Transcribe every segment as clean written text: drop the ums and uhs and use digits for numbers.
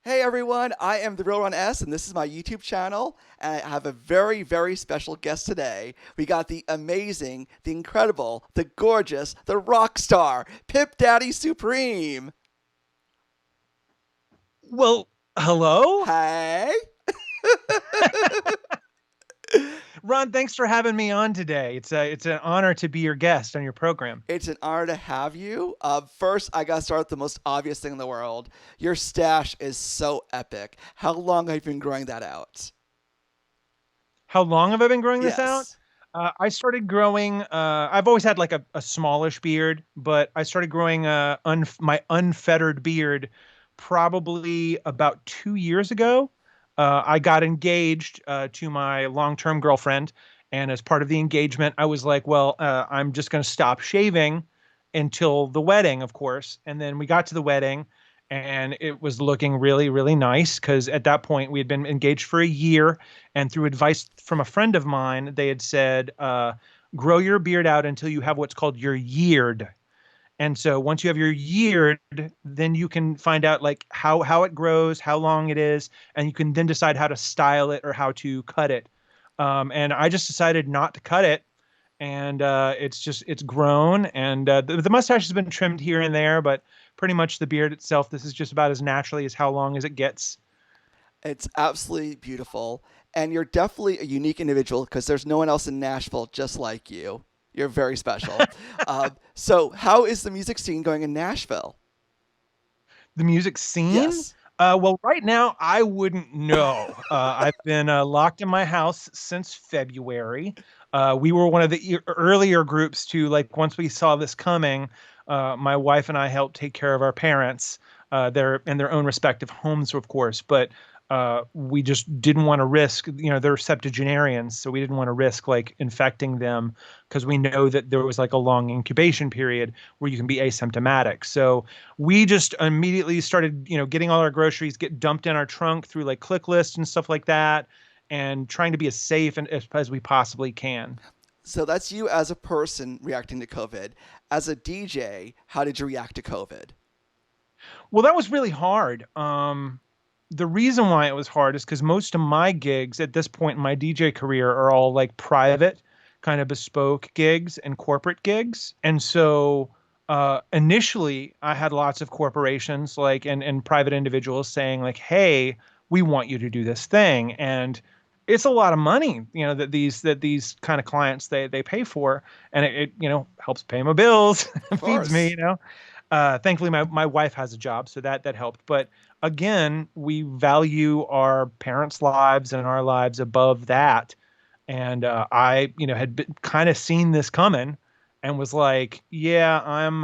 Hey everyone, I am the Real Ron S, and this is my YouTube channel. And I have a very, very special guest today. We got the amazing, the incredible, the gorgeous, the rock star, Pip Daddy Supreme. Well, hello, Hey, Ron. Thanks for having me on today. It's an honor to be your guest on your program. it's an honor to have you. First, I gotta start with the most obvious thing in the world. Your stash is so epic. How long have you been growing that out? How long have I been growing this out? Yes. I started growing. I've always had like a smallish beard, but I started growing my unfettered beard probably about 2 years ago. I got engaged to my long-term girlfriend, and as part of the engagement, I was like, "Well, I'm just going to stop shaving until the wedding, of course." And then we got to the wedding, and it was looking really, really nice because at that point we had been engaged for a year, and through advice from a friend of mine, they had said, grow your beard out until you have what's called your yeared. And so once you have your yeared, then you can find out like how it grows, how long it is, and you can then decide how to style it or how to cut it. And I just decided not to cut it, and it's grown, and the mustache has been trimmed here and there, but pretty much the beard itself, this is just about as naturally as how long as it gets. It's absolutely beautiful. And you're definitely a unique individual because there's no one else in Nashville just like you. You're very special. So, how is the music scene going in Nashville? The music scene? Yes. Well, right now I wouldn't know. I've been locked in my house since February. We were one of the earlier groups to like once we saw this coming. My wife and I helped take care of our parents. They're in their own respective homes, of course, but we just didn't want to risk. They're septuagenarians, so we didn't want to risk like infecting them because we know that there was like a long incubation period where you can be asymptomatic. So we just immediately started, getting all our groceries get dumped in our trunk through like click lists and stuff like that, and trying to be as safe and as we possibly can. So, that's you as a person reacting to COVID. As a DJ, how did you react to COVID? Well, that was really hard. The reason why it was hard is because most of my gigs at this point in my DJ career are all like private, kind of bespoke gigs and corporate gigs. And so initially I had lots of corporations like and private individuals saying like, hey, we want you to do this thing. And it's a lot of money, that these kind of clients they pay for, and it helps pay my bills, Of feeds me, course. thankfully my wife has a job, so that helped. But again, we value our parents' lives and our lives above that. And I, had been, kind of seen this coming and was like, yeah, I'm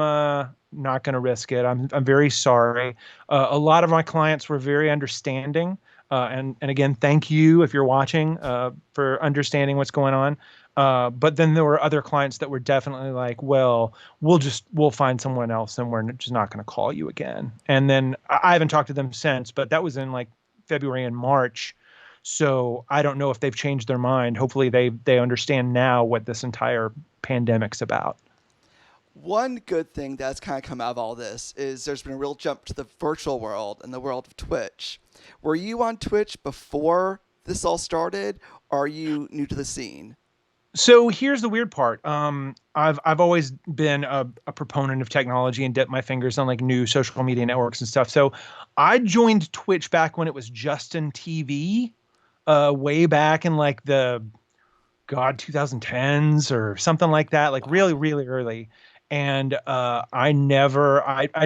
not going to risk it. I'm very sorry. A lot of my clients were very understanding. And again, thank you if you're watching for understanding what's going on. But then there were other clients that were definitely like, well, we'll find someone else, and we're just not going to call you again. And then I haven't talked to them since, but that was in like February and March. So I don't know if they've changed their mind. Hopefully they understand now what this entire pandemic's about. One good thing that's kind of come out of all this is there's been a real jump to the virtual world and the world of Twitch. Were you on Twitch before this all started, or are you new to the scene? So here's the weird part. I've always been a proponent of technology and dipped my fingers on like new social media networks and stuff. So I joined Twitch back when it was Justin TV, way back in like the 2010s or something like that, like really, Wow. really early. And I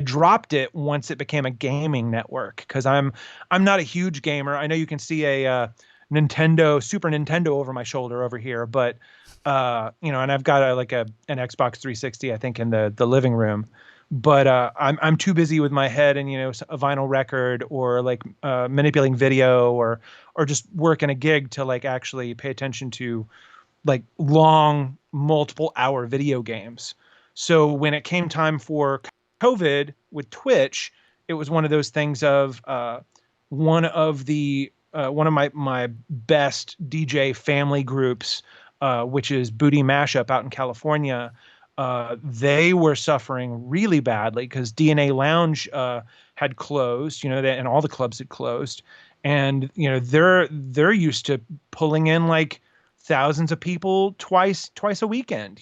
dropped it once it became a gaming network because I'm not a huge gamer. I know you can see a Super Nintendo over my shoulder over here, but and I've got an Xbox 360, I think, in the living room. But I'm too busy with my head and a vinyl record or like manipulating video or just working a gig to like actually pay attention to like long multiple hour video games. So when it came time for COVID with Twitch, it was one of those things of one of my best DJ family groups, which is Booty Mashup out in California. they were suffering really badly because DNA Lounge had closed, and all the clubs had closed, and they're used to pulling in like thousands of people twice a weekend,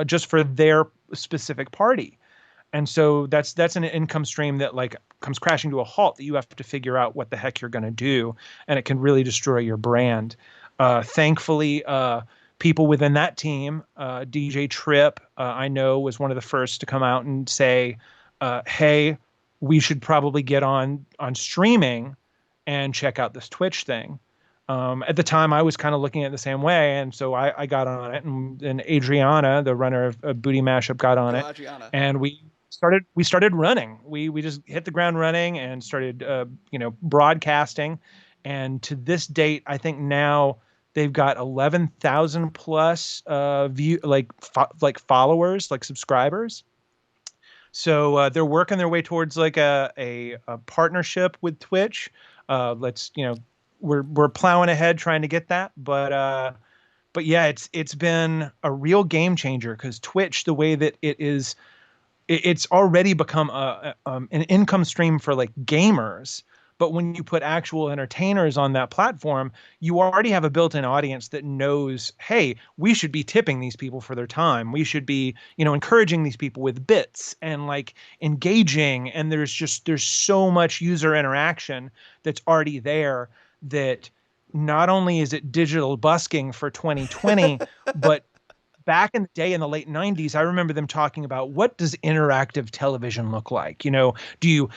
just for their specific party. And so that's an income stream that like comes crashing to a halt that you have to figure out what the heck you're going to do, and it can really destroy your brand. Thankfully, people within that team, DJ Trip, I know was one of the first to come out and say, "Hey, we should probably get on streaming and check out this Twitch thing." At the time, I was kind of looking at it the same way, and so I got on it, and Adriana, the runner of Booty Mashup, got on Go it, Adriana. and we started running. We just hit the ground running and started broadcasting, and to this date, I think now they've got 11,000 plus like followers, like subscribers. So they're working their way towards like a partnership with Twitch. Let's we're plowing ahead trying to get that, but yeah, it's been a real game changer because Twitch, the way that it is, it's already become an income stream for like gamers. But when you put actual entertainers on that platform, you already have a built-in audience that knows, hey, we should be tipping these people for their time. We should be, encouraging these people with bits and like engaging. And there's so much user interaction that's already there that not only is it digital busking for 2020, but back in the day in the late 90s, I remember them talking about what does interactive television look like? Do you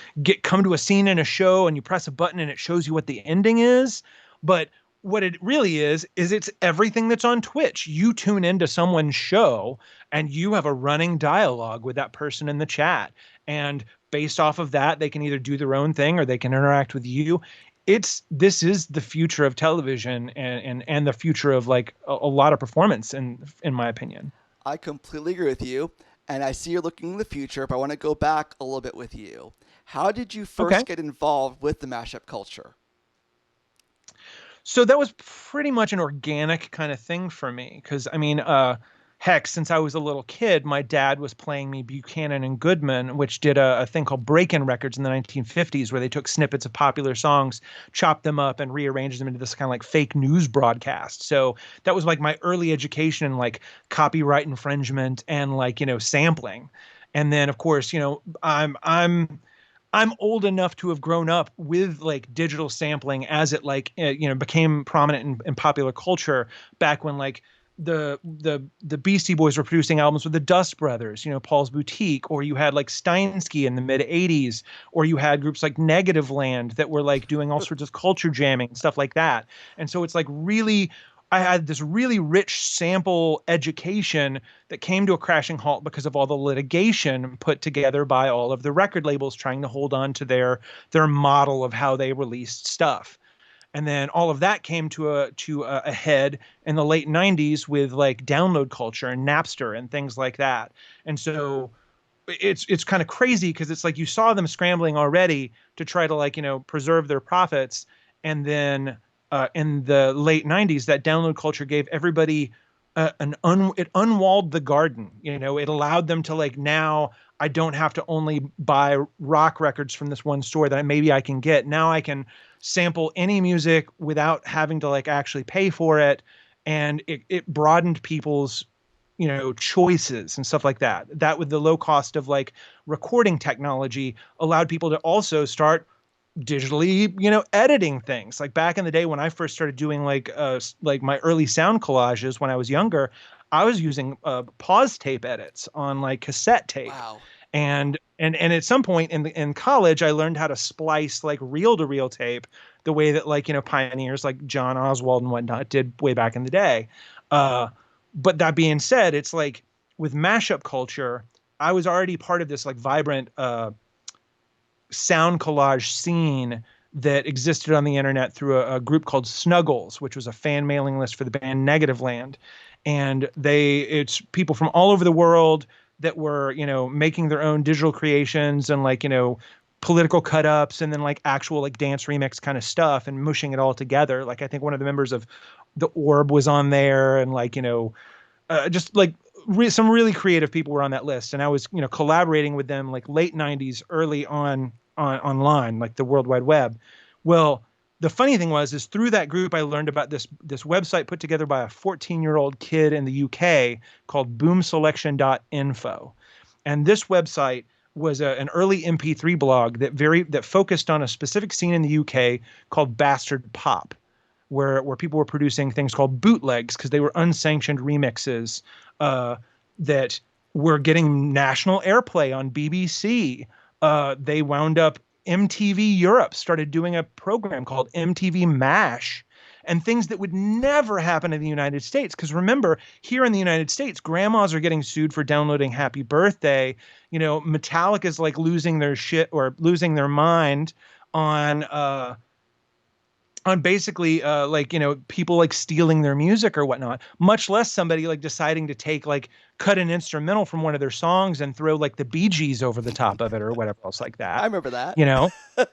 come to a scene in a show and you press a button and it shows you what the ending is? But what it really is it's everything that's on Twitch. You tune into someone's show and you have a running dialogue with that person in the chat. And based off of that, they can either do their own thing or they can interact with you. This is the future of television and the future of like a lot of performance in my opinion. I completely agree with you. And I see you're looking in the future, but I want to go back a little bit with you. How did you Okay. first get involved with the mashup culture? So that was pretty much an organic kind of thing for me because I mean, heck, since I was a little kid, my dad was playing me Buchanan and Goodman, which did a thing called break-in records in the 1950s, where they took snippets of popular songs, chopped them up, and rearranged them into this kind of like fake news broadcast. So that was like my early education in like copyright infringement and like sampling. And then of course I'm old enough to have grown up with like digital sampling as it like became prominent in popular culture back when like the Beastie Boys were producing albums with the Dust Brothers, Paul's Boutique, or you had like Steinsky in the mid 80s, or you had groups like Negative Land that were like doing all sorts of culture jamming and stuff like that. And so it's like really I had this really rich sample education that came to a crashing halt because of all the litigation put together by all of the record labels trying to hold on to their model of how they released stuff. And then all of that came to a head in the late 90s with like download culture and Napster and things like that. And so it's kind of crazy because it's like you saw them scrambling already to try to like preserve their profits, and then in the late 90s that download culture gave everybody it unwalled the garden. It allowed them to like, now I don't have to only buy rock records from this one store that maybe I can get. Now I can sample any music without having to like actually pay for it. And it broadened people's choices and stuff like that. That with the low cost of like recording technology allowed people to also start digitally editing things. Like back in the day when I first started doing like my early sound collages when I was younger, I was using pause tape edits on like cassette tape. Wow. And at some point in college I learned how to splice like reel to reel tape the way that like pioneers like John Oswald and whatnot did way back in the day. But that being said, it's like with mashup culture, I was already part of this like vibrant sound collage scene that existed on the internet through a group called Snuggles, which was a fan mailing list for the band Negative Land. And it's people from all over the world that were, making their own digital creations and like, political cut ups and then like actual like dance remix kind of stuff and mushing it all together. Like I think one of the members of the Orb was on there and like, just like some really creative people were on that list, and I was, collaborating with them like late '90s, early on online, like the World Wide Web. Well, the funny thing was, is through that group, I learned about this website put together by a 14-year-old kid in the UK called boomselection.info. And this website was an early MP3 blog that focused on a specific scene in the UK called bastard pop, where people were producing things called bootlegs because they were unsanctioned remixes that were getting national airplay on BBC. They wound up MTV Europe started doing a program called MTV MASH, and things that would never happen in the United States. Because remember, here in the United States, grandmas are getting sued for downloading Happy Birthday. Metallica's like losing their shit or losing their mind on basically people like stealing their music or whatnot, much less somebody like deciding to take like cut an instrumental from one of their songs and throw like the Bee Gees over the top of it or whatever else like I that, remember that. you know?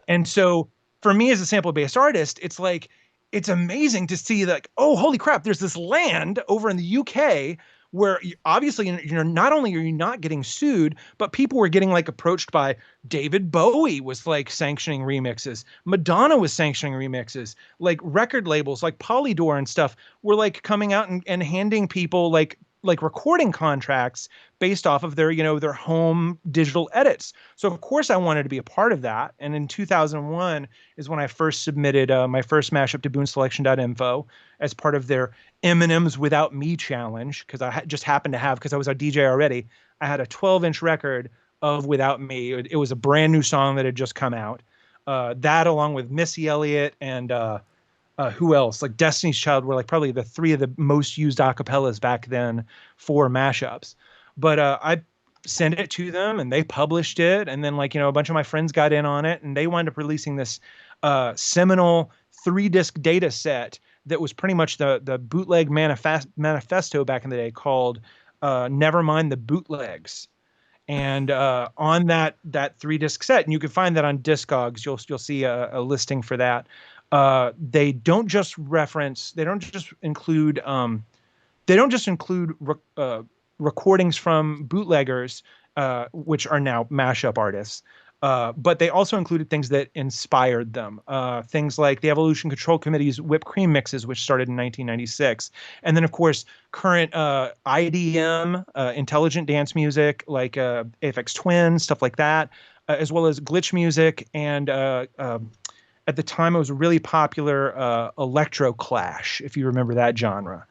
And so for me as a sample based artist, it's like, it's amazing to see like, oh, holy crap, there's this land over in the UK where obviously, not only are you not getting sued, but people were getting like approached by David Bowie was like sanctioning remixes. Madonna was sanctioning remixes. Like record labels like Polydor and stuff were like coming out and handing people like recording contracts based off of their home digital edits. So of course I wanted to be a part of that. And in 2001 is when I first submitted my first mashup to boonselection.info as part of their Eminem's Without Me challenge, because I just happened to have, because I was a DJ already, I had a 12-inch record of Without Me. It was a brand new song that had just come out. That along with Missy Elliott and who else? Like Destiny's Child were like probably the three of the most used acapellas back then for mashups. But I sent it to them and they published it. And then a bunch of my friends got in on it and they wound up releasing this seminal 3-disc data set that was pretty much the bootleg manifesto back in the day called Nevermind the Bootlegs. And on that 3-disc set, and you can find that on Discogs, you'll see a listing for that. They don't just include recordings from bootleggers, which are now mashup artists. But they also included things that inspired them. Things like the Evolution Control Committee's Whipped Cream mixes, which started in 1996. And then, of course, current IDM, intelligent dance music, like Aphex Twin, stuff like that, as well as glitch music. And at the time, it was a really popular electro clash, if you remember that genre.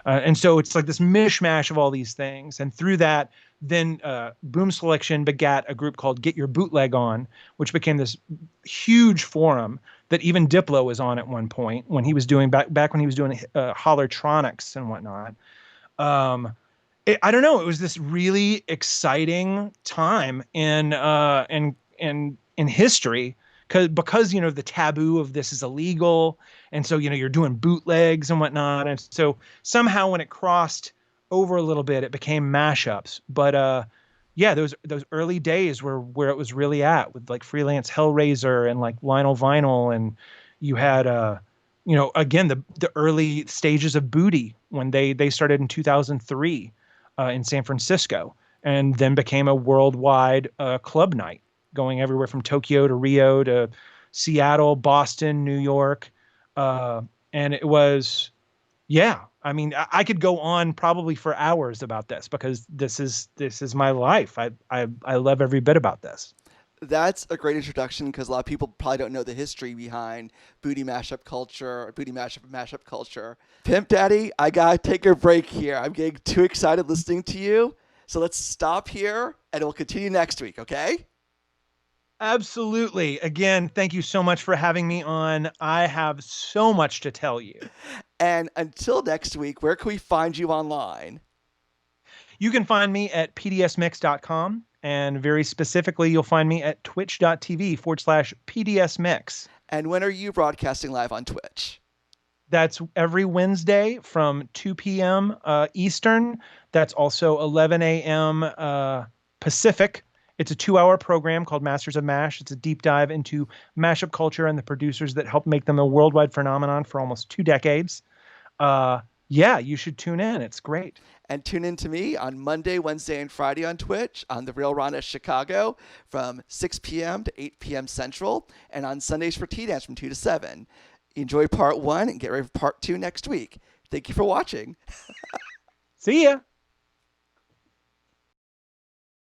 And so it's like this mishmash of all these things. And through that, then Boom Selection begat a group called Get Your Bootleg On, which became this huge forum that even Diplo was on at one point when he was doing back when he was doing Hollertronics and whatnot. I don't know. It was this really exciting time in history because the taboo of this is illegal, and so you're doing bootlegs and whatnot, and so somehow when it crossed over a little bit, it became mashups. But yeah, those early days were where it was really at with like Freelance Hellraiser and like Lionel Vinyl, and you had again the early stages of Booty when they started in 2003 in San Francisco, and then became a worldwide club night, going everywhere from Tokyo to Rio to Seattle, Boston, New York. And it was, yeah, I mean, I could go on probably for hours about this because this is my life. I love every bit about this. That's a great introduction because a lot of people probably don't know the history behind booty mashup culture or booty mashup culture. Pimp Daddy, I gotta take a break here. I'm getting too excited listening to you. So let's stop here and we'll continue next week, okay? Absolutely. Again, thank you so much for having me on. I have so much to tell you. And until next week, where can we find you online? You can find me at pdsmix.com. And very specifically, you'll find me at twitch.tv/pdsmix. And when are you broadcasting live on Twitch? That's every Wednesday from 2 p.m. Eastern. That's also 11 a.m. Pacific. It's a 2-hour program called Masters of Mash. It's a deep dive into mashup culture and the producers that helped make them a worldwide phenomenon for almost 2 decades. Yeah, you should tune in. It's great. And tune in to me on Monday, Wednesday, and Friday on Twitch on The Real Ron S Chicago from 6 p.m. to 8 p.m. Central, and on Sundays for Tea Dance from 2 to 7. Enjoy part 1 and get ready for part 2 next week. Thank you for watching. See ya.